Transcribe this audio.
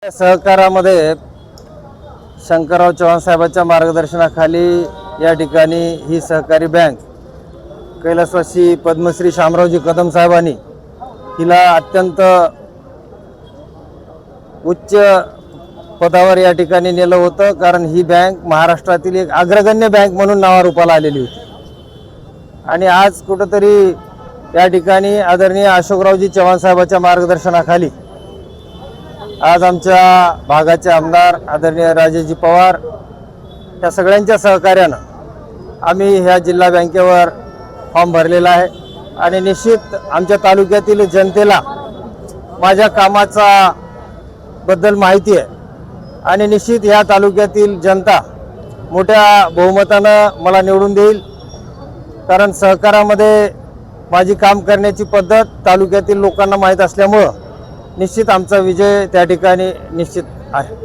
सहकारामध्ये शंकरराव चव्हाण साहेबांच्या मार्गदर्शनाखाली या ठिकाणी ही सहकारी बँक कैलासवासी पद्मश्री शामरावजी कदम साहेबांनी हिला अत्यंत उच्च पदावर या ठिकाणी नेलं होतं, कारण ही बँक महाराष्ट्रातील एक अग्रगण्य बँक म्हणून नावारूपाला आलेली होती। आणि आज कुठंतरी या ठिकाणी आदरणीय अशोकरावजी चव्हाण साहेबांच्या मार्गदर्शनाखाली आज आमच्या भागाचे आमदार आदरणीय राजेशजी पवार या सगळ्यांच्या सहकार्यानं आम्ही ह्या जिल्हा बँकेवर फॉर्म भरलेला आहे। आणि निश्चित आमच्या तालुक्यातील जनतेला माझ्या कामाचा बद्दल माहिती आहे आणि निश्चित ह्या तालुक्यातील जनता मोठ्या बहुमतानं मला निवडून देईल, कारण सहकारामध्ये माझी काम करण्याची पद्धत तालुक्यातील लोकांना माहीत असल्यामुळं निश्चित आमचा विजय त्या ठिकाणी निश्चित आहे।